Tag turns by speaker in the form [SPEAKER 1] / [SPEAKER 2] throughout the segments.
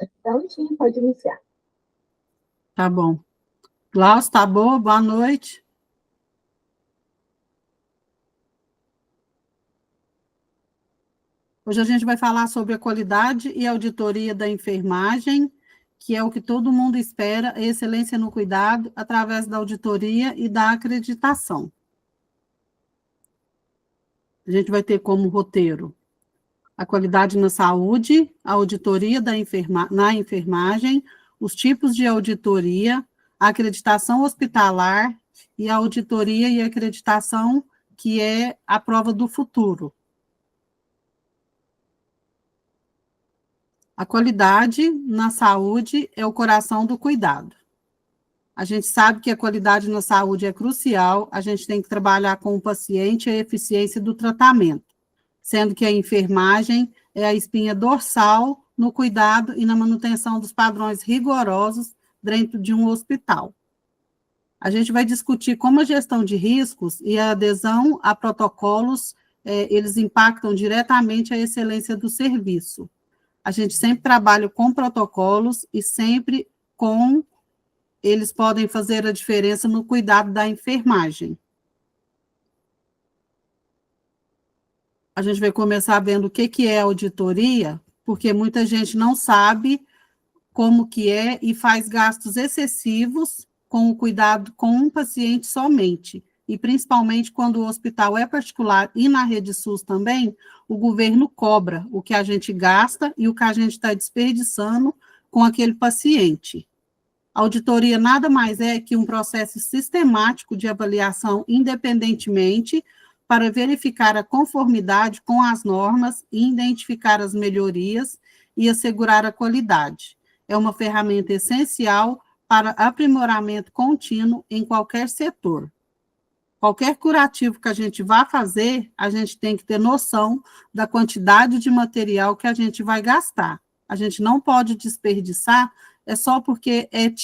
[SPEAKER 1] Então, sim, pode iniciar.
[SPEAKER 2] Tá bom. Glaucio, tá bom? Boa noite. Hoje a gente vai falar sobre a qualidade e auditoria da enfermagem, que é o que todo mundo espera, excelência no cuidado, através da auditoria e da acreditação. A gente vai ter como roteiro a qualidade na saúde, a auditoria na enfermagem, os tipos de auditoria, a acreditação hospitalar e a auditoria e acreditação, que é a prova do futuro. A qualidade na saúde é o coração do cuidado. A gente sabe que a qualidade na saúde é crucial, a gente tem que trabalhar com o paciente a eficiência do tratamento, sendo que a enfermagem é a espinha dorsal no cuidado e na manutenção dos padrões rigorosos dentro de um hospital. A gente vai discutir como a gestão de riscos e a adesão a protocolos, eles impactam diretamente a excelência do serviço. A gente sempre trabalha com protocolos e sempre eles podem fazer a diferença no cuidado da enfermagem. A gente vai começar vendo o que é auditoria, porque muita gente não sabe como que é e faz gastos excessivos com o cuidado com um paciente somente. E principalmente quando o hospital é particular e na rede SUS também, o governo cobra o que a gente gasta e o que a gente está desperdiçando com aquele paciente. A auditoria nada mais é que um processo sistemático de avaliação independentemente para verificar a conformidade com as normas e identificar as melhorias e assegurar a qualidade. É uma ferramenta essencial para aprimoramento contínuo em qualquer setor. Qualquer curativo que a gente vá fazer, a gente tem que ter noção da quantidade de material que a gente vai gastar. A gente não pode desperdiçar, é só porque ele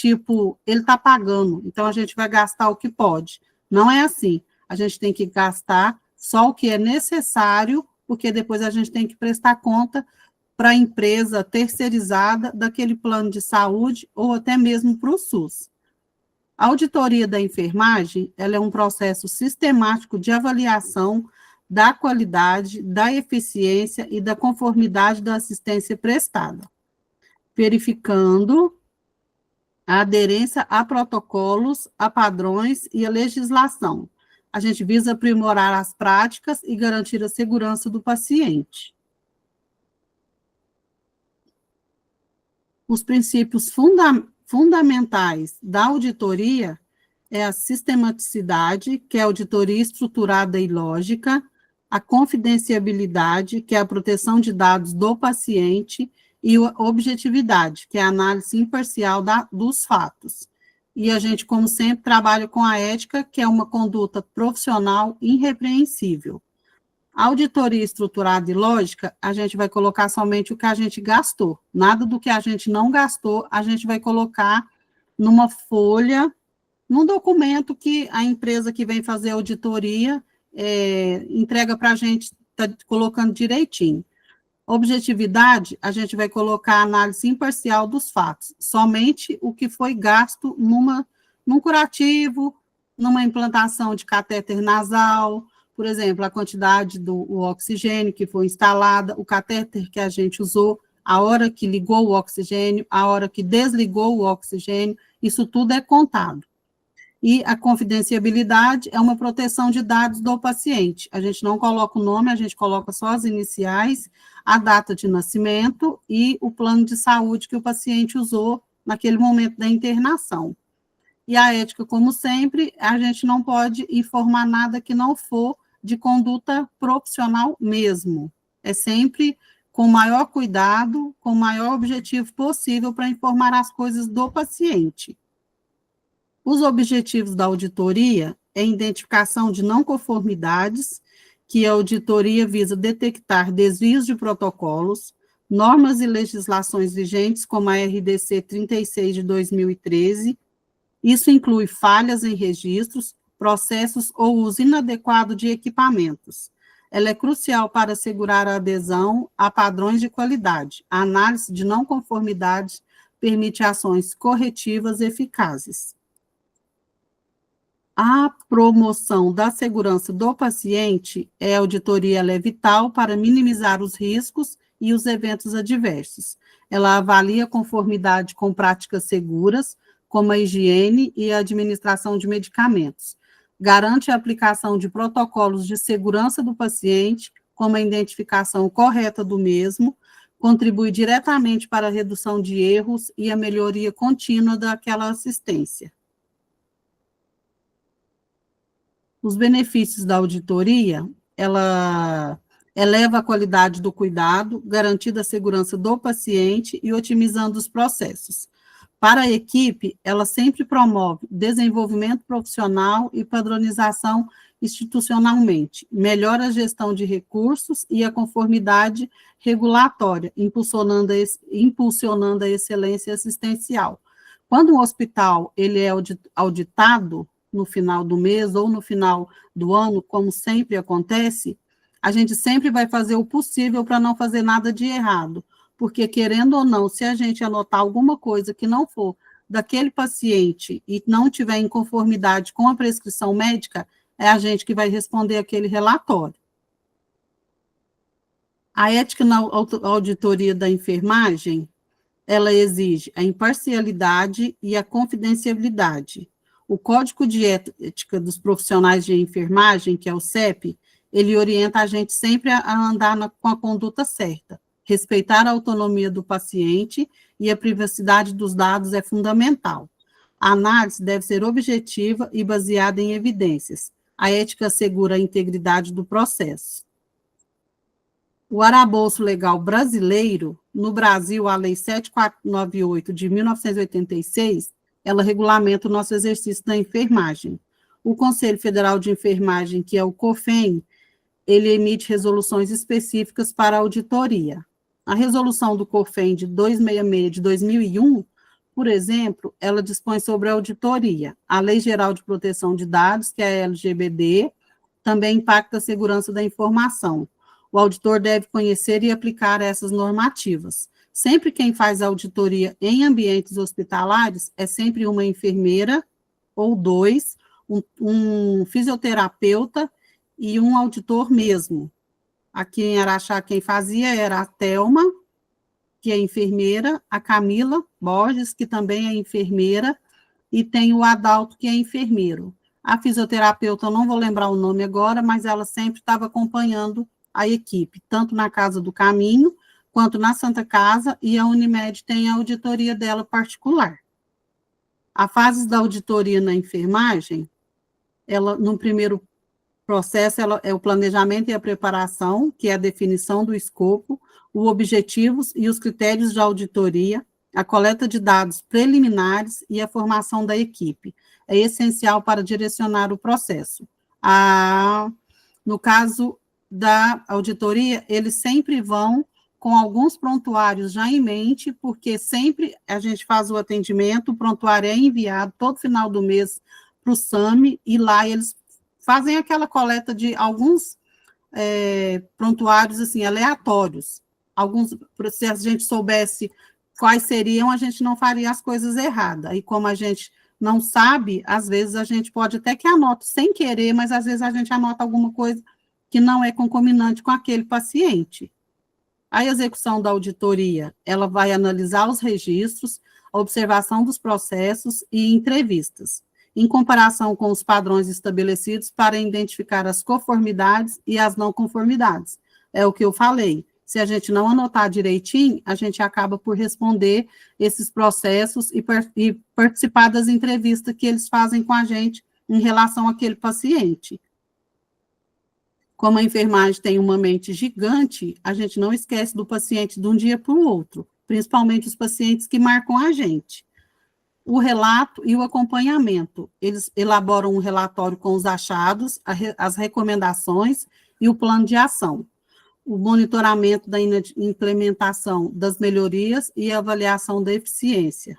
[SPEAKER 2] está pagando, então a gente vai gastar o que pode. Não é assim. A gente tem que gastar só o que é necessário, porque depois a gente tem que prestar conta para a empresa terceirizada daquele plano de saúde ou até mesmo para o SUS. A auditoria da enfermagem, ela é um processo sistemático de avaliação da qualidade, da eficiência e da conformidade da assistência prestada, verificando a aderência a protocolos, a padrões e a legislação. A gente visa aprimorar as práticas e garantir a segurança do paciente. Os princípios fundamentais da auditoria é a sistematicidade, que é a auditoria estruturada e lógica, a confidenciabilidade, que é a proteção de dados do paciente, e a objetividade, que é a análise imparcial dos fatos. E a gente, como sempre, trabalha com a ética, que é uma conduta profissional irrepreensível. A auditoria estruturada e lógica, a gente vai colocar somente o que a gente gastou. Nada do que a gente não gastou, a gente vai colocar numa folha, num documento que a empresa que vem fazer a auditoria entrega para a gente, está colocando direitinho. Objetividade, a gente vai colocar a análise imparcial dos fatos, somente o que foi gasto num curativo, numa implantação de catéter nasal, por exemplo, a quantidade do oxigênio que foi instalada, o catéter que a gente usou, a hora que ligou o oxigênio, a hora que desligou o oxigênio, isso tudo é contado. E a confidenciabilidade é uma proteção de dados do paciente. A gente não coloca o nome, a gente coloca só as iniciais, a data de nascimento e o plano de saúde que o paciente usou naquele momento da internação. E a ética, como sempre, a gente não pode informar nada que não for de conduta profissional mesmo. É sempre com o maior cuidado, com o maior objetivo possível para informar as coisas do paciente. Os objetivos da auditoria é a identificação de não conformidades, que a auditoria visa detectar desvios de protocolos, normas e legislações vigentes, como a RDC 36 de 2013. Isso inclui falhas em registros, processos ou uso inadequado de equipamentos. Ela é crucial para assegurar a adesão a padrões de qualidade. A análise de não conformidade permite ações corretivas eficazes. A promoção da segurança do paciente a auditoria ela é vital para minimizar os riscos e os eventos adversos. Ela avalia a conformidade com práticas seguras, como a higiene e a administração de medicamentos. Garante a aplicação de protocolos de segurança do paciente, como a identificação correta do mesmo, contribui diretamente para a redução de erros e a melhoria contínua daquela assistência. Os benefícios da auditoria, ela eleva a qualidade do cuidado, garantindo a segurança do paciente e otimizando os processos. Para a equipe, ela sempre promove desenvolvimento profissional e padronização institucionalmente, melhora a gestão de recursos e a conformidade regulatória, impulsionando a excelência assistencial. Quando um hospital ele é auditado no final do mês ou no final do ano, como sempre acontece, a gente sempre vai fazer o possível para não fazer nada de errado, porque, querendo ou não, se a gente anotar alguma coisa que não for daquele paciente e não tiver em conformidade com a prescrição médica, é a gente que vai responder aquele relatório. A ética na auditoria da enfermagem, ela exige a imparcialidade e a confidencialidade. O Código de Ética dos Profissionais de Enfermagem, que é o CEP, ele orienta a gente sempre a andar com a conduta certa. Respeitar a autonomia do paciente e a privacidade dos dados é fundamental. A análise deve ser objetiva e baseada em evidências. A ética assegura a integridade do processo. O arcabouço legal brasileiro, no Brasil, a Lei 7498 de 1986, ela regulamenta o nosso exercício da enfermagem. O Conselho Federal de Enfermagem, que é o COFEN, ele emite resoluções específicas para a auditoria. A resolução do COFEN de 266 de 2001, por exemplo, ela dispõe sobre a auditoria. A Lei Geral de Proteção de Dados, que é a LGPD, também impacta a segurança da informação. O auditor deve conhecer e aplicar essas normativas. Sempre quem faz auditoria em ambientes hospitalares é sempre uma enfermeira ou dois, um fisioterapeuta e um auditor mesmo. Aqui em Araxá, quem fazia era a Thelma, que é enfermeira, a Camila Borges, que também é enfermeira, e tem o Adalto, que é enfermeiro. A fisioterapeuta, eu não vou lembrar o nome agora, mas ela sempre estava acompanhando a equipe, tanto na Casa do Caminho, quanto na Santa Casa, e a Unimed tem a auditoria dela particular. A fase da auditoria na enfermagem, ela, no primeiro processo, ela é o planejamento e a preparação, que é a definição do escopo, os objetivos e os critérios de auditoria, a coleta de dados preliminares e a formação da equipe. É essencial para direcionar o processo. No caso da auditoria, eles sempre vão com alguns prontuários já em mente, porque sempre a gente faz o atendimento, o prontuário é enviado todo final do mês para o SAMI, e lá eles fazem aquela coleta de alguns prontuários assim, aleatórios. Alguns, se a gente soubesse quais seriam, a gente não faria as coisas erradas. E como a gente não sabe, às vezes a gente pode até que anota sem querer, mas às vezes a gente anota alguma coisa que não é concominante com aquele paciente. A execução da auditoria, ela vai analisar os registros, a observação dos processos e entrevistas, em comparação com os padrões estabelecidos para identificar as conformidades e as não conformidades. É o que eu falei. Se a gente não anotar direitinho, a gente acaba por responder esses processos e participar das entrevistas que eles fazem com a gente em relação àquele paciente. Como a enfermagem tem uma mente gigante, a gente não esquece do paciente de um dia para o outro, principalmente os pacientes que marcam a gente. O relato e o acompanhamento. Eles elaboram um relatório com os achados, as recomendações e o plano de ação. O monitoramento da implementação das melhorias e a avaliação da eficiência.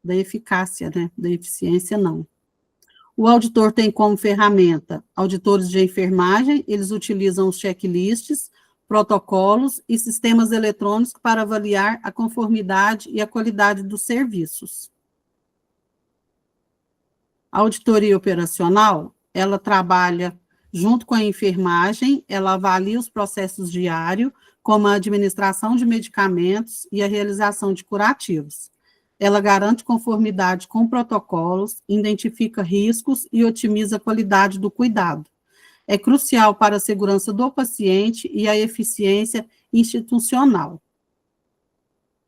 [SPEAKER 2] Da eficácia, né? Da eficiência, não. O auditor tem como ferramenta auditores de enfermagem, eles utilizam os checklists, protocolos e sistemas eletrônicos para avaliar a conformidade e a qualidade dos serviços. A auditoria operacional, ela trabalha junto com a enfermagem, ela avalia os processos diários, como a administração de medicamentos e a realização de curativos. Ela garante conformidade com protocolos, identifica riscos e otimiza a qualidade do cuidado. É crucial para a segurança do paciente e a eficiência institucional.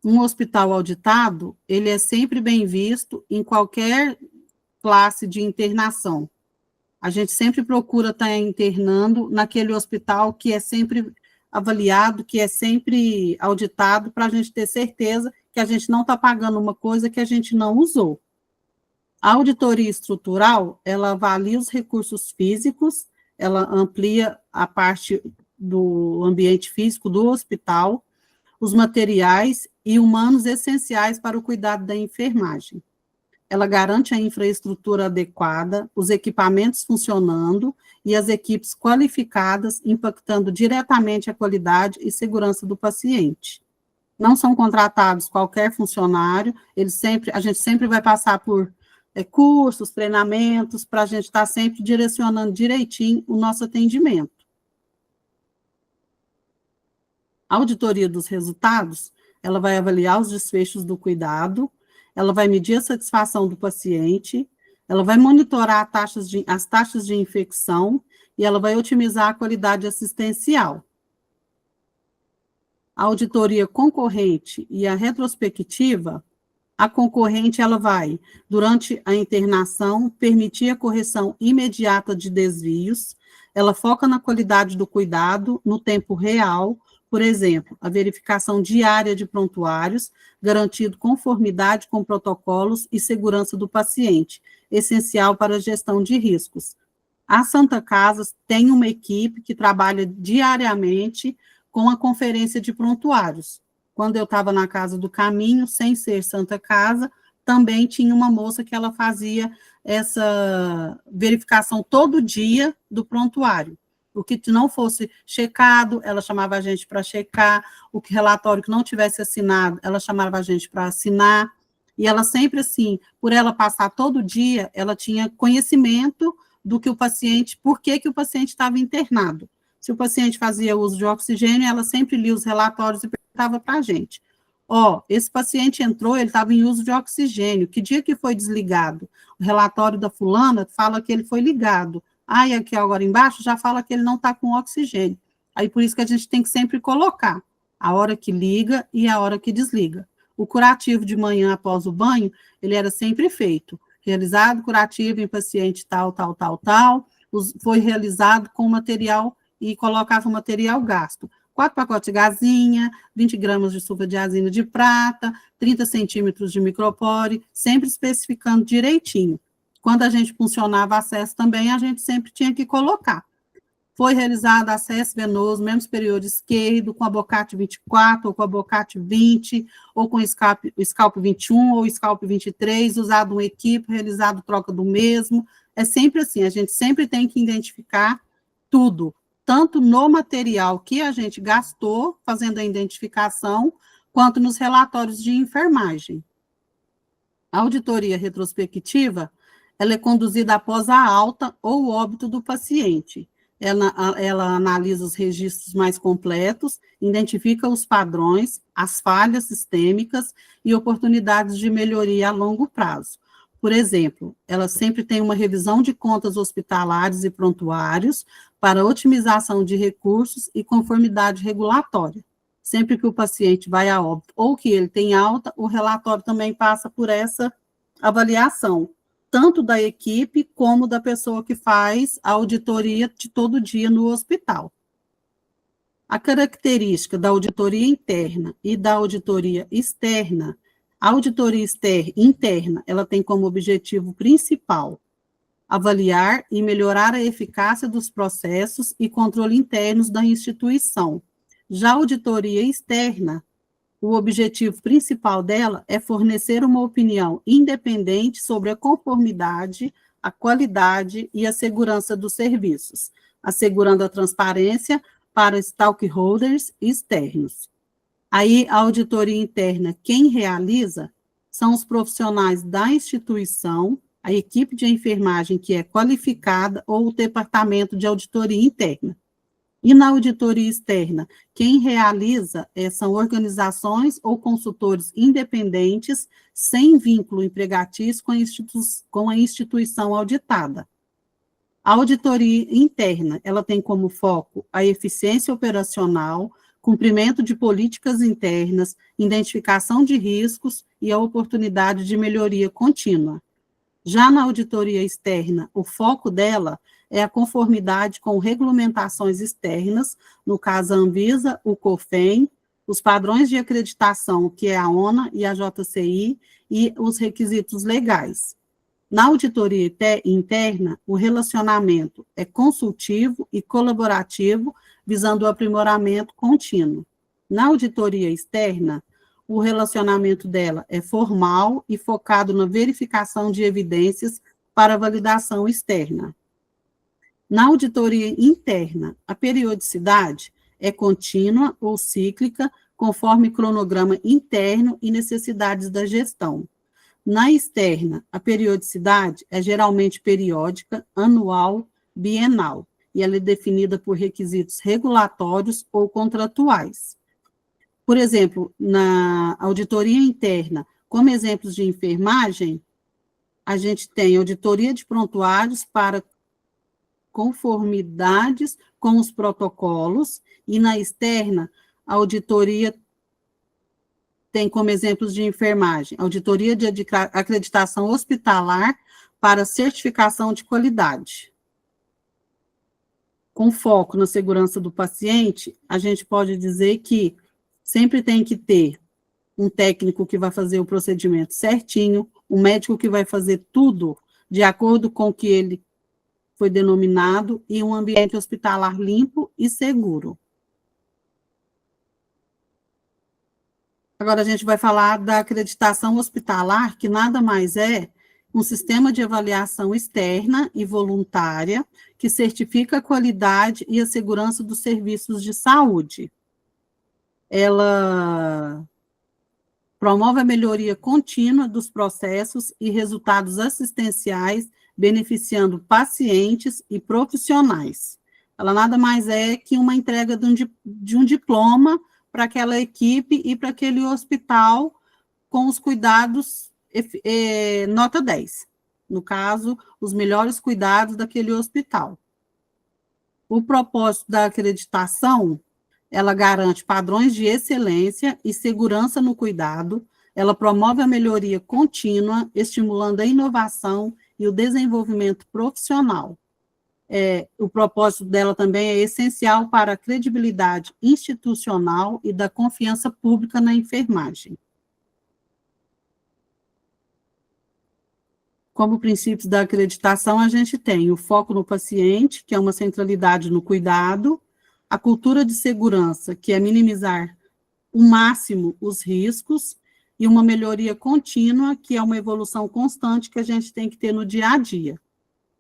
[SPEAKER 2] Um hospital auditado, ele é sempre bem visto em qualquer classe de internação. A gente sempre procura estar internando naquele hospital que é sempre avaliado, que é sempre auditado, para a gente ter certeza que a gente não está pagando uma coisa que a gente não usou. A auditoria estrutural, ela avalia os recursos físicos, ela amplia a parte do ambiente físico do hospital, os materiais e humanos essenciais para o cuidado da enfermagem. Ela garante a infraestrutura adequada, os equipamentos funcionando e as equipes qualificadas, impactando diretamente a qualidade e segurança do paciente. Não são contratados qualquer funcionário, a gente sempre vai passar por cursos, treinamentos, para a gente estar sempre direcionando direitinho o nosso atendimento. A auditoria dos resultados, ela vai avaliar os desfechos do cuidado, ela vai medir a satisfação do paciente, ela vai monitorar as taxas de infecção e ela vai otimizar a qualidade assistencial. A auditoria concorrente e a retrospectiva, a concorrente, ela vai, durante a internação, permitir a correção imediata de desvios, ela foca na qualidade do cuidado, no tempo real, por exemplo, a verificação diária de prontuários, garantindo conformidade com protocolos e segurança do paciente, essencial para a gestão de riscos. A Santa Casa tem uma equipe que trabalha diariamente com a conferência de prontuários. Quando eu estava na Casa do Caminho, sem ser Santa Casa, também tinha uma moça que ela fazia essa verificação todo dia do prontuário. O que não fosse checado, ela chamava a gente para checar, o relatório que não tivesse assinado, ela chamava a gente para assinar, e ela sempre assim, por ela passar todo dia, ela tinha conhecimento do que o paciente, por que o paciente estava internado. Se o paciente fazia uso de oxigênio, ela sempre lia os relatórios e perguntava para a gente, esse paciente entrou, ele estava em uso de oxigênio, que dia que foi desligado? O relatório da fulana fala que ele foi ligado, e aqui agora embaixo já fala que ele não está com oxigênio. Aí por isso que a gente tem que sempre colocar a hora que liga e a hora que desliga. O curativo de manhã após o banho, ele era sempre feito. Realizado curativo em paciente tal, foi realizado com material e colocava o material gasto. 4 pacotes de gazinha, 20 gramas de sulfadiazina de prata, 30 centímetros de micropore, sempre especificando direitinho. Quando a gente funcionava acesso também, a gente sempre tinha que colocar. Foi realizado acesso venoso, mesmo superior esquerdo, com abocate 24, ou com abocate 20, ou com scalp 21, ou scalp 23, usado um equipe, realizado troca do mesmo. É sempre assim, a gente sempre tem que identificar tudo, tanto no material que a gente gastou, fazendo a identificação, quanto nos relatórios de enfermagem. A auditoria retrospectiva, ela é conduzida após a alta ou o óbito do paciente. Ela analisa os registros mais completos, identifica os padrões, as falhas sistêmicas e oportunidades de melhoria a longo prazo. Por exemplo, ela sempre tem uma revisão de contas hospitalares e prontuários para otimização de recursos e conformidade regulatória. Sempre que o paciente vai a óbito ou que ele tem alta, o relatório também passa por essa avaliação, tanto da equipe como da pessoa que faz a auditoria de todo dia no hospital. A característica da auditoria interna e da auditoria externa, a auditoria interna, ela tem como objetivo principal avaliar e melhorar a eficácia dos processos e controle internos da instituição. Já a auditoria externa, o objetivo principal dela é fornecer uma opinião independente sobre a conformidade, a qualidade e a segurança dos serviços, assegurando a transparência para stakeholders externos. Aí, a auditoria interna, quem realiza são os profissionais da instituição, a equipe de enfermagem que é qualificada ou o departamento de auditoria interna. E na auditoria externa, quem realiza são organizações ou consultores independentes, sem vínculo empregatício com a instituição auditada. A auditoria interna, ela tem como foco a eficiência operacional, cumprimento de políticas internas, identificação de riscos e a oportunidade de melhoria contínua. Já na auditoria externa, o foco dela é a conformidade com regulamentações externas, no caso a Anvisa, o COFEN, os padrões de acreditação, que é a ONA e a JCI, e os requisitos legais. Na auditoria interna, o relacionamento é consultivo e colaborativo, visando o aprimoramento contínuo. Na auditoria externa, o relacionamento dela é formal e focado na verificação de evidências para validação externa. Na auditoria interna, a periodicidade é contínua ou cíclica, conforme cronograma interno e necessidades da gestão. Na externa, a periodicidade é geralmente periódica, anual, bienal, e ela é definida por requisitos regulatórios ou contratuais. Por exemplo, na auditoria interna, como exemplos de enfermagem, a gente tem auditoria de prontuários para conformidades com os protocolos, e na externa, a auditoria tem como exemplos de enfermagem, auditoria de acreditação hospitalar para certificação de qualidade. Com foco na segurança do paciente, a gente pode dizer que sempre tem que ter um técnico que vai fazer o procedimento certinho, um médico que vai fazer tudo de acordo com o que ele foi denominado, e um ambiente hospitalar limpo e seguro. Agora a gente vai falar da acreditação hospitalar, que nada mais é um sistema de avaliação externa e voluntária que certifica a qualidade e a segurança dos serviços de saúde. Ela promove a melhoria contínua dos processos e resultados assistenciais, beneficiando pacientes e profissionais. Ela nada mais é que uma entrega de um diploma para aquela equipe e para aquele hospital com os cuidados nota 10. No caso, os melhores cuidados daquele hospital. O propósito da acreditação, ela garante padrões de excelência e segurança no cuidado, ela promove a melhoria contínua, estimulando a inovação e o desenvolvimento profissional. O propósito dela também é essencial para a credibilidade institucional e da confiança pública na enfermagem. Como princípios da acreditação, a gente tem o foco no paciente, que é uma centralidade no cuidado, a cultura de segurança, que é minimizar o máximo os riscos, e uma melhoria contínua, que é uma evolução constante que a gente tem que ter no dia a dia.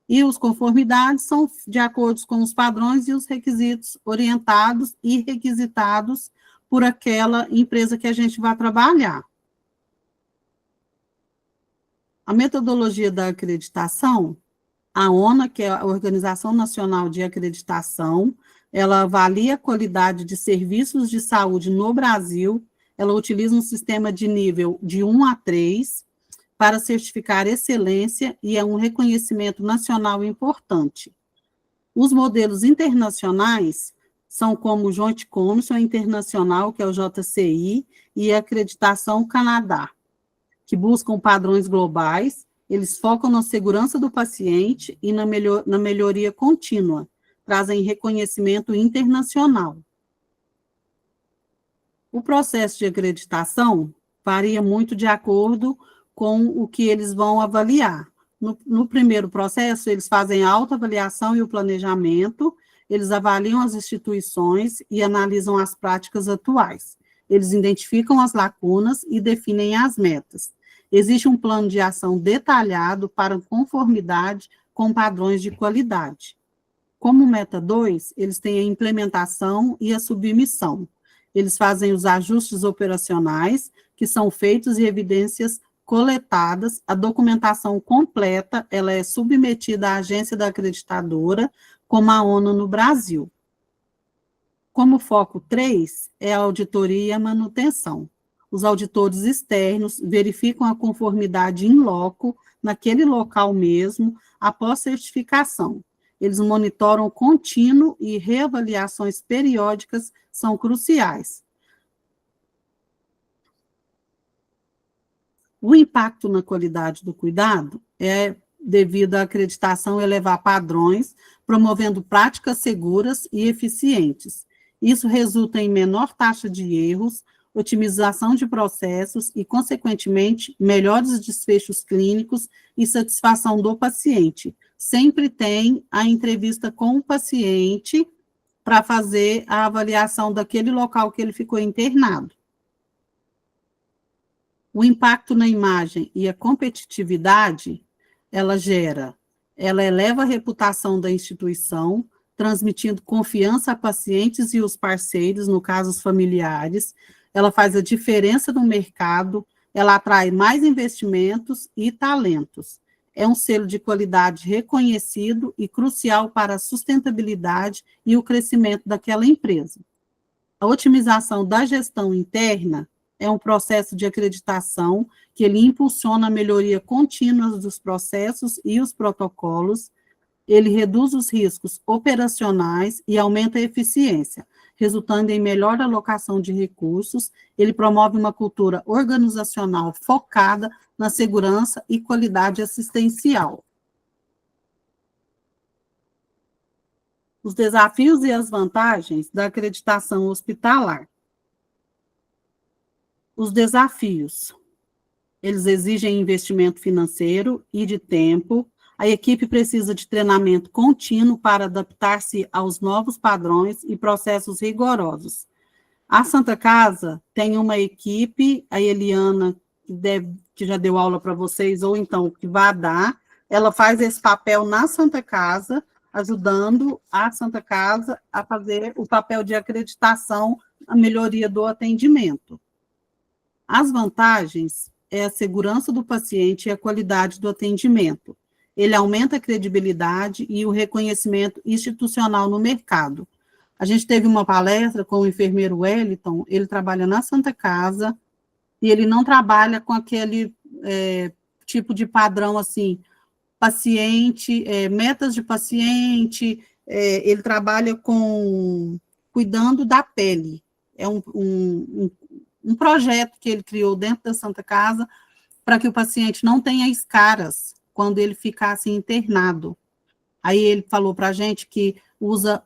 [SPEAKER 2] E os conformidades são de acordo com os padrões e os requisitos orientados e requisitados por aquela empresa que a gente vai trabalhar. A metodologia da acreditação, a ONA, que é a Organização Nacional de Acreditação, ela avalia a qualidade de serviços de saúde no Brasil, ela utiliza um sistema de nível de 1 a 3 para certificar excelência e é um reconhecimento nacional importante. Os modelos internacionais são como o Joint Commission Internacional, que é o JCI, e a Acreditação Canadá, que buscam padrões globais, eles focam na segurança do paciente e na melhoria contínua, trazem reconhecimento internacional. O processo de acreditação varia muito de acordo com o que eles vão avaliar. No primeiro processo, eles fazem a autoavaliação e o planejamento, eles avaliam as instituições e analisam as práticas atuais. Eles identificam as lacunas e definem as metas. Existe um plano de ação detalhado para conformidade com padrões de qualidade. Como meta 2, eles têm a implementação e a submissão. Eles fazem os ajustes operacionais, que são feitos e evidências coletadas, a documentação completa, ela é submetida à agência da acreditadora, como a ONU no Brasil. Como foco 3, é a auditoria e a manutenção. Os auditores externos verificam a conformidade in loco, naquele local mesmo, após certificação. Eles monitoram contínuo e reavaliações periódicas são cruciais. O impacto na qualidade do cuidado é devido à acreditação elevar padrões, promovendo práticas seguras e eficientes. Isso resulta em menor taxa de erros, otimização de processos e, consequentemente, melhores desfechos clínicos e satisfação do paciente. Sempre tem a entrevista com o paciente para fazer a avaliação daquele local que ele ficou internado. O impacto na imagem e a competitividade, ela eleva a reputação da instituição, transmitindo confiança a pacientes e os parceiros, no caso os familiares, ela faz a diferença no mercado, ela atrai mais investimentos e talentos. É um selo de qualidade reconhecido e crucial para a sustentabilidade e o crescimento daquela empresa. A otimização da gestão interna é um processo de acreditação que ele impulsiona a melhoria contínua dos processos e os protocolos, ele reduz os riscos operacionais e aumenta a eficiência, resultando em melhor alocação de recursos, ele promove uma cultura organizacional focada na segurança e qualidade assistencial. Os desafios e as vantagens da acreditação hospitalar. Os desafios. Eles exigem investimento financeiro e de tempo. A equipe precisa de treinamento contínuo para adaptar-se aos novos padrões e processos rigorosos. A Santa Casa tem uma equipe, a Eliana, que já deu aula para vocês, ou então que vai dar, ela faz esse papel na Santa Casa, ajudando a Santa Casa a fazer o papel de acreditação, a melhoria do atendimento. As vantagens é a segurança do paciente e a qualidade do atendimento. Ele aumenta a credibilidade e o reconhecimento institucional no mercado. A gente teve uma palestra com o enfermeiro Wellington, ele trabalha na Santa Casa, e ele não trabalha com aquele tipo de padrão, assim, paciente, metas de paciente, ele trabalha cuidando da pele. É um projeto que ele criou dentro da Santa Casa para que o paciente não tenha escaras quando ele ficasse internado. Aí ele falou para a gente que usa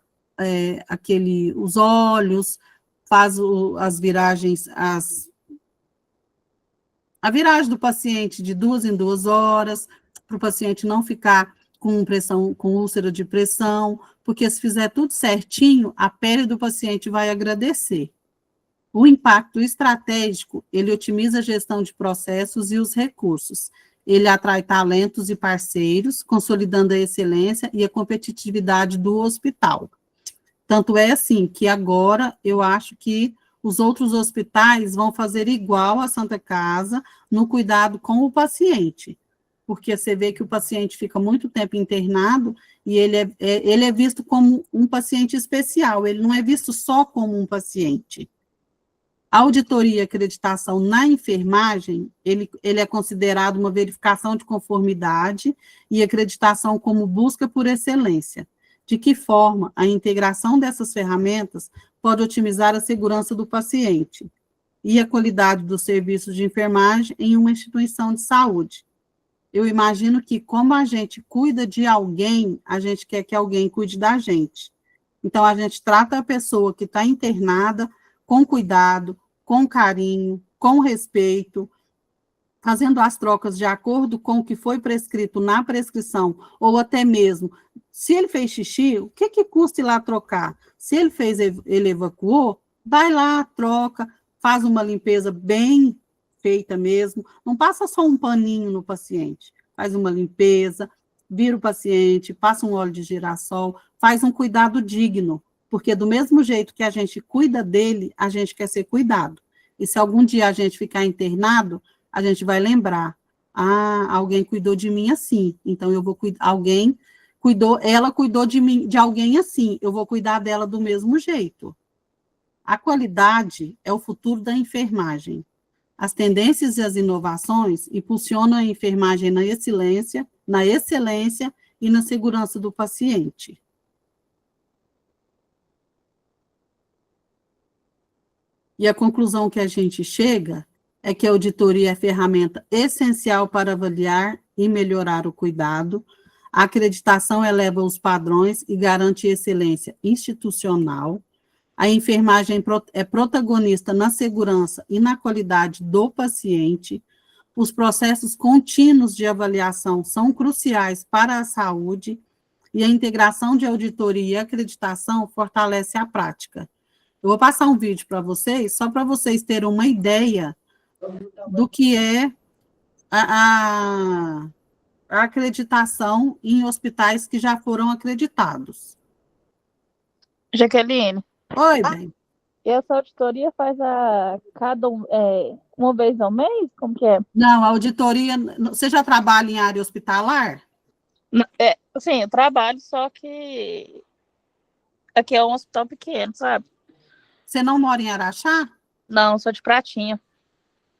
[SPEAKER 2] os olhos, faz as viragens, a viragem do paciente de 2 em 2 horas, para o paciente não ficar com pressão, com úlcera de pressão, porque se fizer tudo certinho, a pele do paciente vai agradecer. O impacto estratégico, ele otimiza a gestão de processos e os recursos. Ele atrai talentos e parceiros, consolidando a excelência e a competitividade do hospital. Tanto é assim que agora eu acho que os outros hospitais vão fazer igual à Santa Casa no cuidado com o paciente, porque você vê que o paciente fica muito tempo internado e ele é visto como um paciente especial, ele não é visto só como um paciente. A auditoria e acreditação na enfermagem, ele é considerado uma verificação de conformidade e acreditação como busca por excelência. De que forma a integração dessas ferramentas pode otimizar a segurança do paciente e a qualidade dos serviços de enfermagem em uma instituição de saúde. Eu imagino que, como a gente cuida de alguém, a gente quer que alguém cuide da gente. Então, a gente trata a pessoa que está internada com cuidado, com carinho, com respeito, fazendo as trocas de acordo com o que foi prescrito na prescrição, ou até mesmo, se ele fez xixi, o que custa ir lá trocar? Se ele evacuou, vai lá, troca, faz uma limpeza bem feita mesmo, não passa só um paninho no paciente, faz uma limpeza, vira o paciente, passa um óleo de girassol, faz um cuidado digno, porque do mesmo jeito que a gente cuida dele, a gente quer ser cuidado. E se algum dia a gente ficar internado, a gente vai lembrar, alguém cuidou de mim assim, então eu vou cuidar, ela cuidou de mim, de alguém assim, eu vou cuidar dela do mesmo jeito. A qualidade é o futuro da enfermagem. As tendências e as inovações impulsionam a enfermagem na excelência e na segurança do paciente. E a conclusão que a gente chega é que a auditoria é ferramenta essencial para avaliar e melhorar o cuidado. A acreditação eleva os padrões e garante excelência institucional. A enfermagem é protagonista na segurança e na qualidade do paciente. Os processos contínuos de avaliação são cruciais para a saúde e a integração de auditoria e acreditação fortalece a prática. Eu vou passar um vídeo para vocês, só para vocês terem uma ideia do que é a acreditação em hospitais que já foram acreditados.
[SPEAKER 1] Jaqueline.
[SPEAKER 2] Oi, bem.
[SPEAKER 1] E essa auditoria faz uma vez ao mês? Como que é?
[SPEAKER 2] Não, a auditoria... Você já trabalha em área hospitalar?
[SPEAKER 1] Sim, eu trabalho, só que aqui é um hospital pequeno, sabe?
[SPEAKER 2] Você não mora em Araxá?
[SPEAKER 1] Não, sou de Pratinha.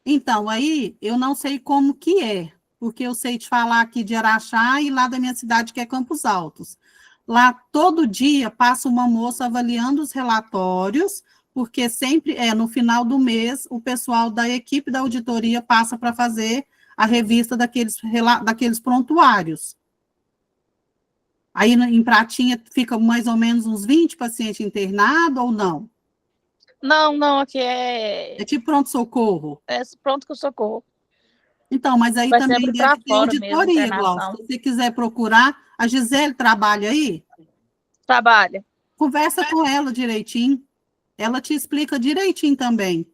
[SPEAKER 2] Então, aí, eu não sei como que é, porque eu sei te falar aqui de Araxá e lá da minha cidade, que é Campos Altos. Lá, todo dia, passa uma moça avaliando os relatórios, porque sempre, no final do mês, o pessoal da equipe da auditoria passa para fazer a revista daqueles prontuários. Aí, em Pratinha, fica mais ou menos uns 20 pacientes internados ou não?
[SPEAKER 1] Não, aqui é...
[SPEAKER 2] É tipo pronto-socorro?
[SPEAKER 1] É pronto-socorro.
[SPEAKER 2] Então, mas aí
[SPEAKER 1] vai
[SPEAKER 2] também deve ter auditoria,
[SPEAKER 1] mesmo,
[SPEAKER 2] Glaucio. Se você quiser procurar, a Gisele trabalha aí?
[SPEAKER 1] Trabalha.
[SPEAKER 2] Conversa com ela direitinho. Ela te explica direitinho também.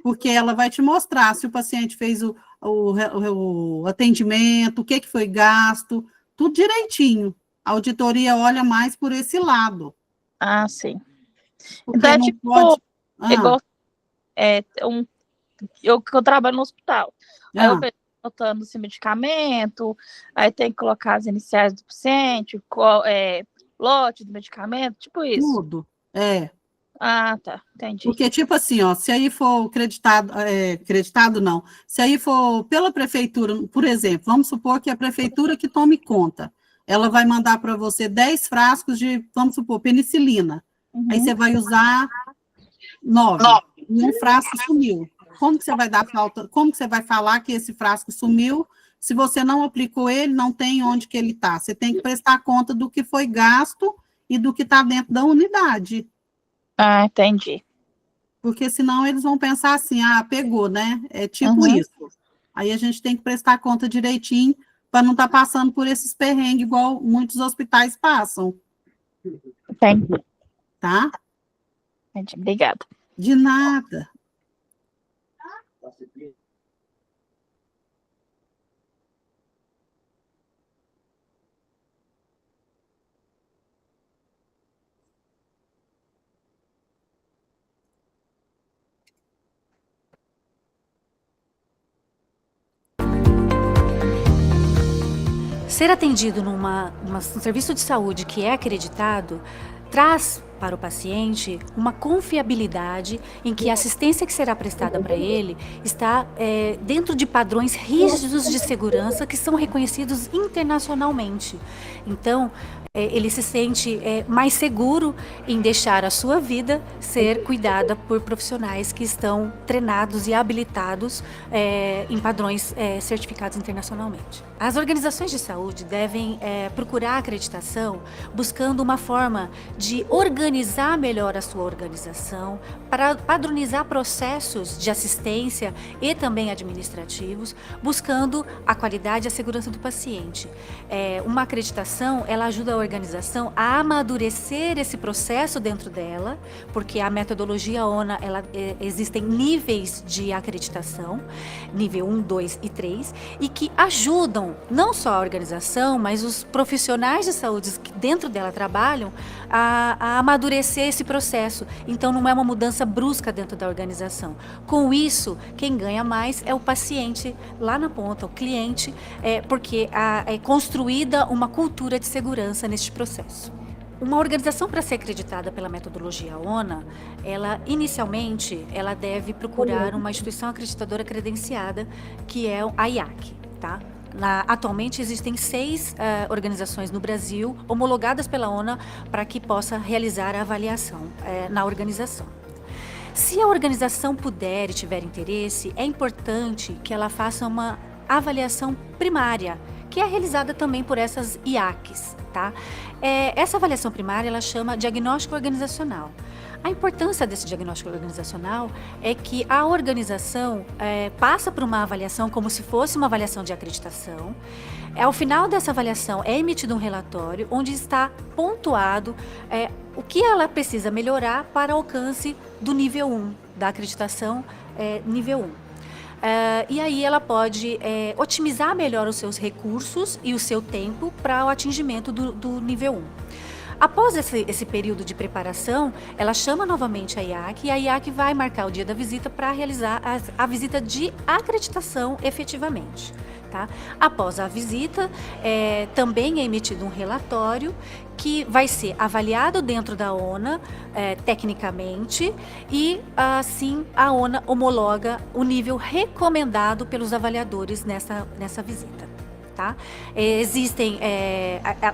[SPEAKER 2] Porque ela vai te mostrar se o paciente fez o atendimento, o que foi gasto, tudo direitinho. A auditoria olha mais por esse lado.
[SPEAKER 1] Ah, sim.
[SPEAKER 2] Porque
[SPEAKER 1] então,
[SPEAKER 2] não
[SPEAKER 1] tipo,
[SPEAKER 2] pode...
[SPEAKER 1] igual eu trabalho no hospital. Aí eu vejo botando esse medicamento, aí tem que colocar as iniciais do paciente, lote do medicamento, tipo isso.
[SPEAKER 2] Tudo,
[SPEAKER 1] Ah, tá, entendi.
[SPEAKER 2] Porque, tipo assim, ó, se aí for acreditado não, se aí for pela prefeitura, por exemplo, vamos supor que a prefeitura que tome conta, ela vai mandar para você 10 frascos de, vamos supor, penicilina. Uhum. Aí você vai usar 9. E um frasco sumiu. Como que você vai dar falta? Como que você vai falar que esse frasco sumiu se você não aplicou ele, não tem onde que ele está? Você tem que prestar conta do que foi gasto e do que está dentro da unidade.
[SPEAKER 1] Ah, entendi.
[SPEAKER 2] Porque senão eles vão pensar assim, pegou, né? É tipo isso. Aí a gente tem que prestar conta direitinho para não estar passando por esses perrengues igual muitos hospitais passam.
[SPEAKER 1] Entendi.
[SPEAKER 2] Tá?
[SPEAKER 1] Entendi. Obrigada.
[SPEAKER 2] De nada.
[SPEAKER 3] Ser atendido num serviço de saúde que é acreditado traz para o paciente uma confiabilidade em que a assistência que será prestada para ele está dentro de padrões rígidos de segurança que são reconhecidos internacionalmente. Então, ele se sente mais seguro em deixar a sua vida ser cuidada por profissionais que estão treinados e habilitados em padrões certificados internacionalmente. As organizações de saúde devem procurar a acreditação buscando uma forma de organização organizar melhor a sua organização, para padronizar processos de assistência e também administrativos, buscando a qualidade e a segurança do paciente. Uma acreditação, ela ajuda a organização a amadurecer esse processo dentro dela, porque a metodologia ONA, existem níveis de acreditação, nível 1, 2 e 3, e que ajudam não só a organização, mas os profissionais de saúde que dentro dela trabalham a amadurecer esse processo. Então não é uma mudança brusca dentro da organização. Com isso, quem ganha mais é o paciente lá na ponta, o cliente, porque é construída uma cultura de segurança neste processo. Uma organização, para ser acreditada pela metodologia ONA, inicialmente deve procurar uma instituição acreditadora credenciada, que é a IAC, tá? Atualmente existem 6 organizações no Brasil homologadas pela ONA para que possa realizar a avaliação na organização. Se a organização puder e tiver interesse, é importante que ela faça uma avaliação primária, que é realizada também por essas IACs, tá? Essa avaliação primária, ela chama diagnóstico organizacional. A importância desse diagnóstico organizacional é que a organização passa por uma avaliação como se fosse uma avaliação de acreditação. Ao final dessa avaliação é emitido um relatório onde está pontuado o que ela precisa melhorar para alcance do nível 1, da acreditação nível 1. E aí ela pode otimizar melhor os seus recursos e o seu tempo para o atingimento do nível 1. Após esse período de preparação, ela chama novamente a IAC e a IAC vai marcar o dia da visita para realizar a visita de acreditação efetivamente. Tá? Após a visita, também é emitido um relatório que vai ser avaliado dentro da ONA tecnicamente e assim a ONA homologa o nível recomendado pelos avaliadores nessa visita. Tá?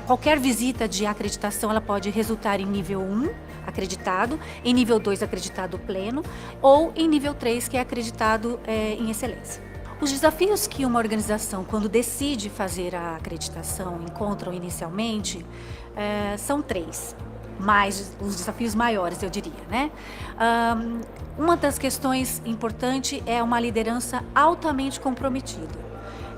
[SPEAKER 3] Qualquer visita de acreditação ela pode resultar em nível 1 acreditado, em nível 2 acreditado pleno ou em nível 3 que é acreditado em excelência. Os desafios que uma organização, quando decide fazer a acreditação, encontram inicialmente são 3, mas os desafios maiores, eu diria, né? Uma das questões importantes é uma liderança altamente comprometida.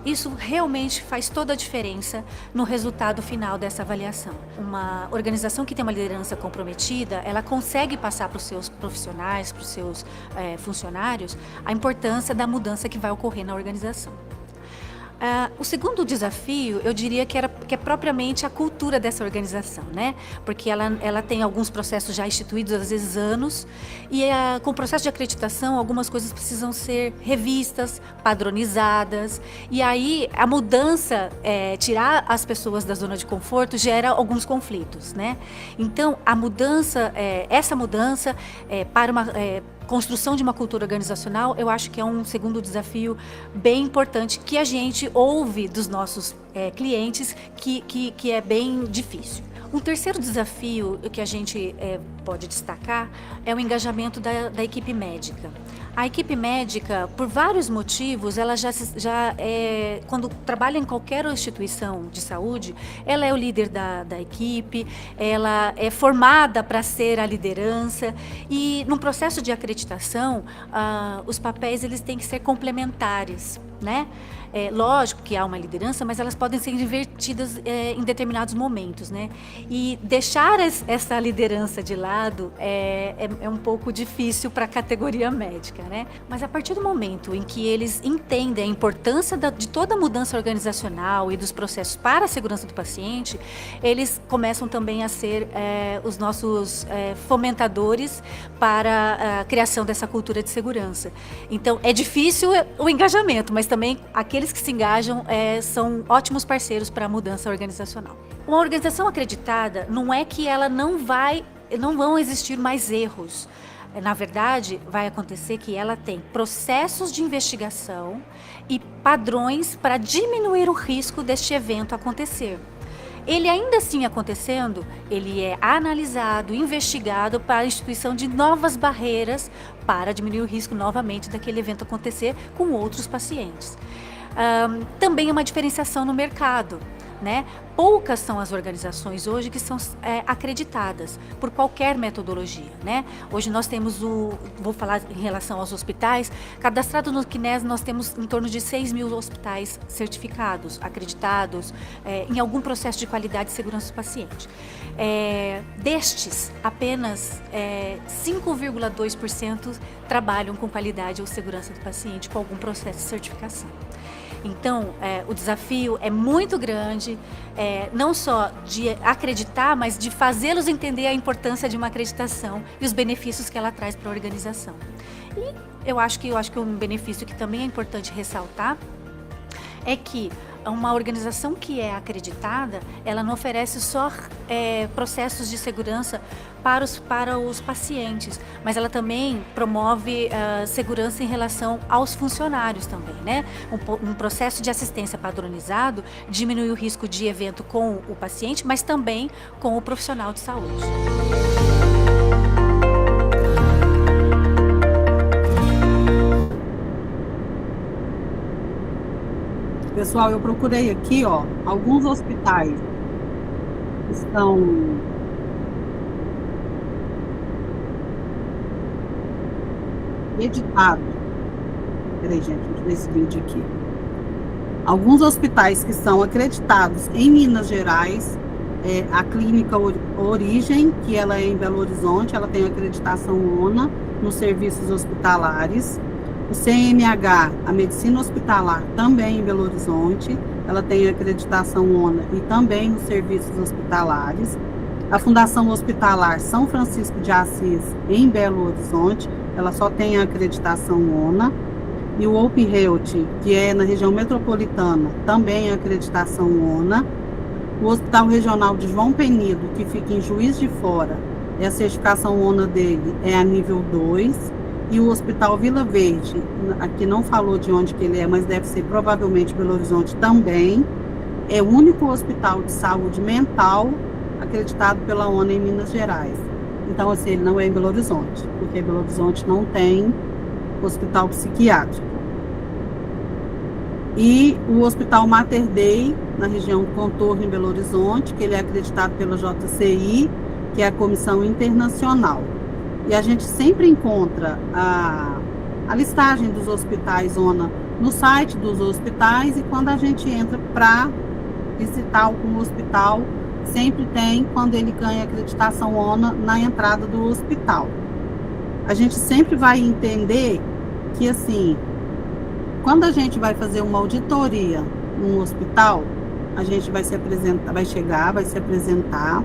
[SPEAKER 3] Isso realmente faz toda a diferença no resultado final dessa avaliação. Uma organização que tem uma liderança comprometida, ela consegue passar para os seus profissionais, para os seus funcionários, a importância da mudança que vai ocorrer na organização. O segundo desafio, eu diria que é propriamente a cultura dessa organização, né? Porque ela tem alguns processos já instituídos, às vezes anos, e com o processo de acreditação, algumas coisas precisam ser revistas, padronizadas, e aí a mudança, tirar as pessoas da zona de conforto, gera alguns conflitos, né? Então, essa mudança para uma construção de uma cultura organizacional, eu acho que é um segundo desafio bem importante que a gente ouve dos nossos clientes que é bem difícil. Um terceiro desafio que a gente pode destacar é o engajamento da equipe médica. A equipe médica, por vários motivos, ela quando trabalha em qualquer instituição de saúde, ela é o líder da equipe, ela é formada para ser a liderança e no processo de acreditação, os papéis eles têm que ser complementares, né? Lógico que há uma liderança, mas elas podem ser invertidas em determinados momentos, né? E deixar essa liderança de lado é um pouco difícil para a categoria médica, né? Mas a partir do momento em que eles entendem a importância de toda a mudança organizacional e dos processos para a segurança do paciente, eles começam também a ser os nossos fomentadores para a criação dessa cultura de segurança. Então, é difícil o engajamento, mas também aqueles que se engajam são ótimos parceiros para a mudança organizacional. Uma organização acreditada não é que ela não vão existir mais erros. Na verdade, vai acontecer que ela tem processos de investigação e padrões para diminuir o risco deste evento acontecer. Ele ainda assim acontecendo, ele é analisado, investigado para a instituição de novas barreiras para diminuir o risco novamente daquele evento acontecer com outros pacientes. Também é uma diferenciação no mercado. né? Poucas são as organizações hoje que são acreditadas por qualquer metodologia, né? Hoje nós temos vou falar em relação aos hospitais, cadastrado no CNES nós temos em torno de 6.000 hospitais certificados, acreditados, em algum processo de qualidade e segurança do paciente. Destes, apenas 5,2% trabalham com qualidade ou segurança do paciente com algum processo de certificação. Então, o desafio é muito grande, não só de acreditar, mas de fazê-los entender a importância de uma acreditação e os benefícios que ela traz para a organização. E eu acho que um benefício que também é importante ressaltar é que uma organização que é acreditada, ela não oferece só processos de segurança para os pacientes, mas ela também promove segurança em relação aos funcionários também, né? Um processo de assistência padronizado diminui o risco de evento com o paciente, mas também com o profissional de saúde.
[SPEAKER 2] Pessoal, eu procurei aqui, ó, alguns hospitais que estão editados. Peraí, gente, deixa eu ver esse vídeo aqui. Alguns hospitais que são acreditados em Minas Gerais, a Clínica Origem, que ela é em Belo Horizonte, ela tem acreditação ONA nos serviços hospitalares. O CMH, a Medicina Hospitalar, também em Belo Horizonte, ela tem acreditação ONA e também nos serviços hospitalares. A Fundação Hospitalar São Francisco de Assis, em Belo Horizonte, ela só tem a acreditação ONA. E o Open Health, que é na região metropolitana, também é acreditação ONA. O Hospital Regional de João Penido, que fica em Juiz de Fora, a certificação ONA dele é a nível 2. E o Hospital Vila Verde, aqui não falou de onde que ele é, mas deve ser provavelmente Belo Horizonte também, é o único hospital de saúde mental acreditado pela ONU em Minas Gerais. Então, assim, ele não é em Belo Horizonte, porque Belo Horizonte não tem hospital psiquiátrico. E o Hospital Mater Dei, na região Contorno, em Belo Horizonte, que ele é acreditado pela JCI, que é a Comissão Internacional. E a gente sempre encontra a listagem dos hospitais ONA no site dos hospitais, e quando a gente entra para visitar algum hospital, sempre tem quando ele ganha acreditação ONA na entrada do hospital. A gente sempre vai entender que, assim, quando a gente vai fazer uma auditoria num hospital, a gente vai se apresentar, vai se apresentar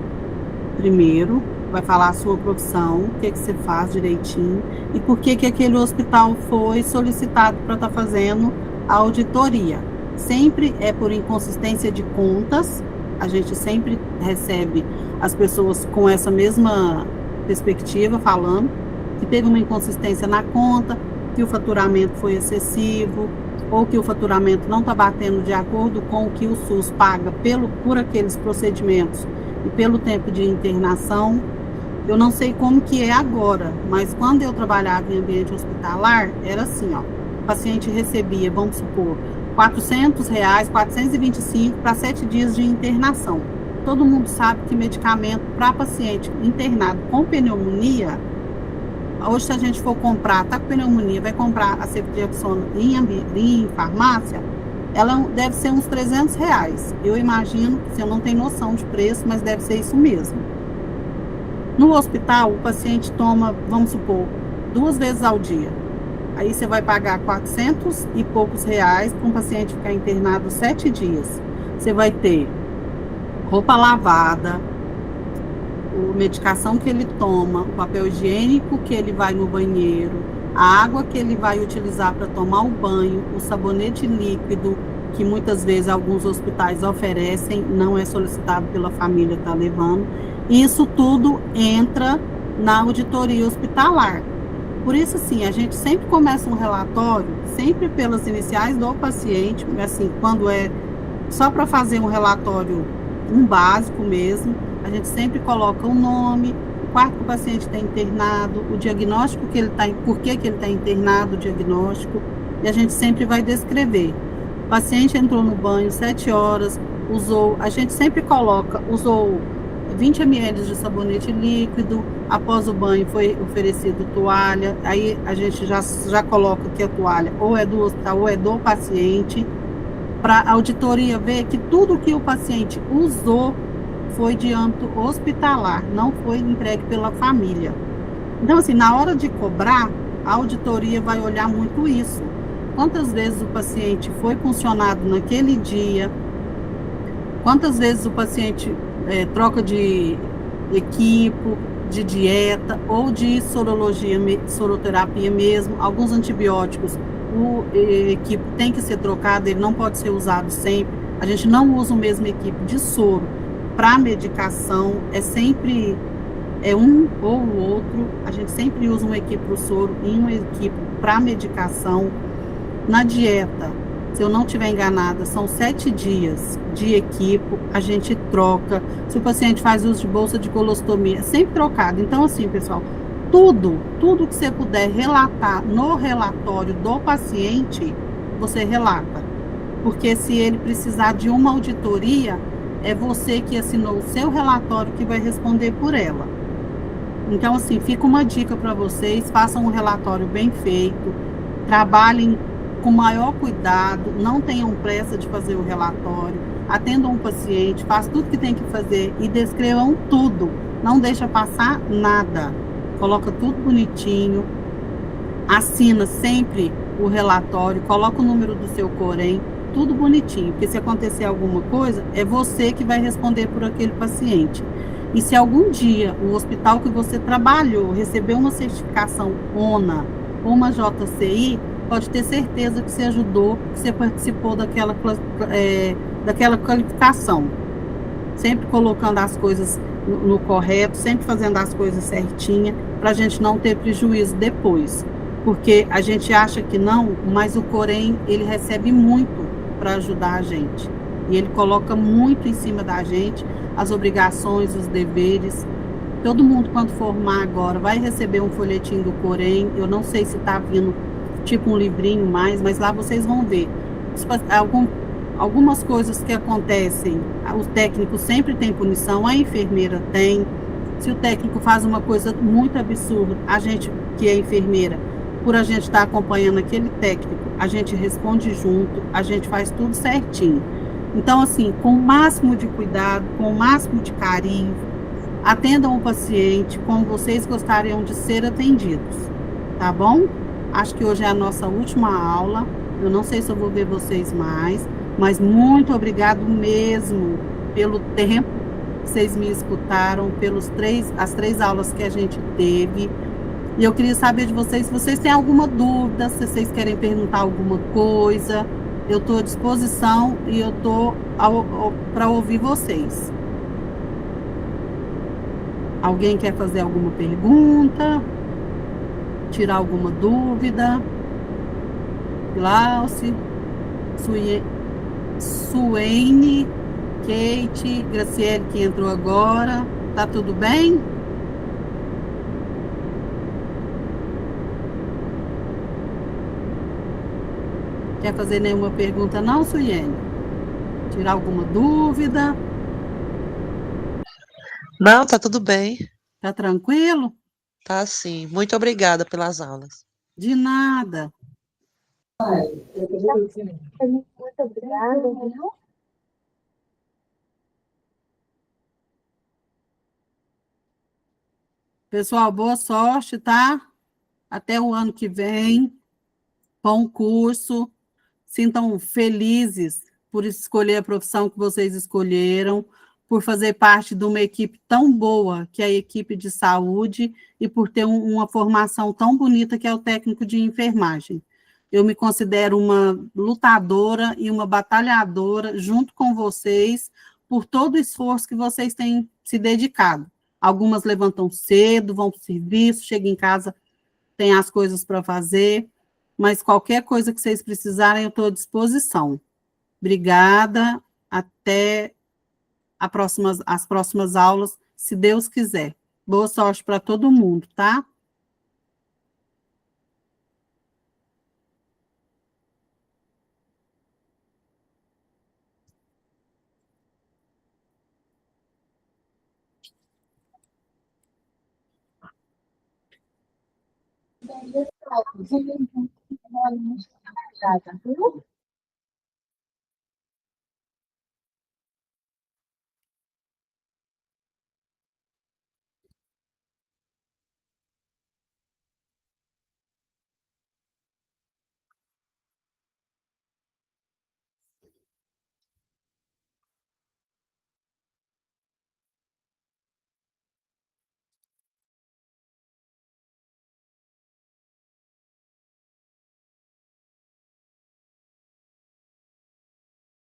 [SPEAKER 2] primeiro, vai falar a sua profissão, o que você faz direitinho e por que aquele hospital foi solicitado para estar fazendo a auditoria. Sempre é por inconsistência de contas, a gente sempre recebe as pessoas com essa mesma perspectiva, falando que teve uma inconsistência na conta, que o faturamento foi excessivo, ou que o faturamento não está batendo de acordo com o que o SUS paga por aqueles procedimentos e pelo tempo de internação. Eu não sei como que é agora, mas quando eu trabalhava em ambiente hospitalar, era assim, ó, o paciente recebia, vamos supor, R$400, 425 para 7 dias de internação. Todo mundo sabe que medicamento para paciente internado com pneumonia, hoje se a gente for comprar, tá com pneumonia, vai comprar a ceftriaxona em farmácia, ela deve ser uns R$300. Eu imagino, se eu não tenho noção de preço, mas deve ser isso mesmo. No hospital, o paciente toma, vamos supor, 2 vezes ao dia. Aí você vai pagar 400 e poucos reais para um paciente ficar internado 7 dias. Você vai ter roupa lavada, a medicação que ele toma, o papel higiênico que ele vai no banheiro, a água que ele vai utilizar para tomar o banho, o sabonete líquido, que muitas vezes alguns hospitais oferecem, não é solicitado pela família estar levando. Isso tudo entra na auditoria hospitalar. Por isso, assim, a gente sempre começa um relatório, sempre pelas iniciais do paciente, assim, quando é só para fazer um relatório, um básico mesmo, a gente sempre coloca o nome, o quarto que o paciente está internado, o diagnóstico que ele está, por que ele está internado, o diagnóstico, e a gente sempre vai descrever. O paciente entrou no banho 7 horas, a gente sempre coloca, usou 20 ml de sabonete líquido, após o banho foi oferecido toalha, aí a gente já coloca que a toalha ou é do hospital ou é do paciente, para a auditoria ver que tudo que o paciente usou foi de âmbito hospitalar, não foi entregue pela família. Então, assim, na hora de cobrar, a auditoria vai olhar muito isso. Quantas vezes o paciente foi funcionado naquele dia, quantas vezes o paciente troca de equipo, de dieta ou de sorologia, soroterapia mesmo, alguns antibióticos, o equipo tem que ser trocado, ele não pode ser usado sempre. A gente não usa o mesmo equipo de soro para medicação, é sempre um ou o outro. A gente sempre usa uma equipe para o soro e uma equipe para medicação. Na dieta, se eu não estiver enganada, são 7 dias de equipo, a gente troca. Se o paciente faz uso de bolsa de colostomia, é sempre trocado. Então, assim, pessoal, tudo que você puder relatar no relatório do paciente, você relata. Porque se ele precisar de uma auditoria, é você que assinou o seu relatório que vai responder por ela. Então, assim, fica uma dica para vocês, façam um relatório bem feito, trabalhem com maior cuidado, não tenham pressa de fazer o relatório, atendam o paciente, façam tudo que tem que fazer e descrevam tudo, não deixa passar nada, coloca tudo bonitinho, assina sempre o relatório, coloca o número do seu Corém, tudo bonitinho, porque se acontecer alguma coisa, é você que vai responder por aquele paciente. E se algum dia o hospital que você trabalhou recebeu uma certificação ONA ou uma JCI, pode ter certeza que você ajudou, que você participou daquela qualificação. Sempre colocando as coisas no correto, sempre fazendo as coisas certinha, para a gente não ter prejuízo depois. Porque a gente acha que não, mas o Corém, ele recebe muito para ajudar a gente. E ele coloca muito em cima da gente as obrigações, os deveres. Todo mundo, quando formar agora, vai receber um folhetim do Corém. Eu não sei se está vindo tipo um livrinho mais, mas lá vocês vão ver. Algumas coisas que acontecem, o técnico sempre tem punição, a enfermeira tem. Se o técnico faz uma coisa muito absurda, a gente, que é enfermeira, por a gente estar acompanhando aquele técnico, a gente responde junto, a gente faz tudo certinho. Então, assim, com o máximo de cuidado, com o máximo de carinho, atendam o paciente como vocês gostariam de ser atendidos, tá bom? Acho que hoje é a nossa última aula. Eu não sei se eu vou ver vocês mais, mas muito obrigado mesmo pelo tempo que vocês me escutaram, as 3 aulas que a gente teve. E eu queria saber de vocês, se vocês têm alguma dúvida, se vocês querem perguntar alguma coisa, eu estou à disposição e eu estou para ouvir vocês. Alguém quer fazer alguma pergunta? Tirar alguma dúvida? Glauce, Suene, Kate, Graciele, que entrou agora. Tá tudo bem? Quer fazer nenhuma pergunta não, Suene? Tirar alguma dúvida?
[SPEAKER 4] Não, tá tudo bem.
[SPEAKER 2] Tá tranquilo?
[SPEAKER 4] Tá sim. Muito obrigada pelas aulas.
[SPEAKER 2] De nada.
[SPEAKER 1] Muito obrigada, viu?
[SPEAKER 2] Pessoal, boa sorte, tá? Até o ano que vem. Bom curso. Sintam felizes por escolher a profissão que vocês escolheram, por fazer parte de uma equipe tão boa, que é a equipe de saúde, e por ter uma formação tão bonita, que é o técnico de enfermagem. Eu me considero uma lutadora e uma batalhadora, junto com vocês, por todo o esforço que vocês têm se dedicado. Algumas levantam cedo, vão para o serviço, chegam em casa, tem as coisas para fazer, mas qualquer coisa que vocês precisarem, eu estou à disposição. Obrigada, até as próximas aulas, se Deus quiser. Boa sorte para todo mundo, tá?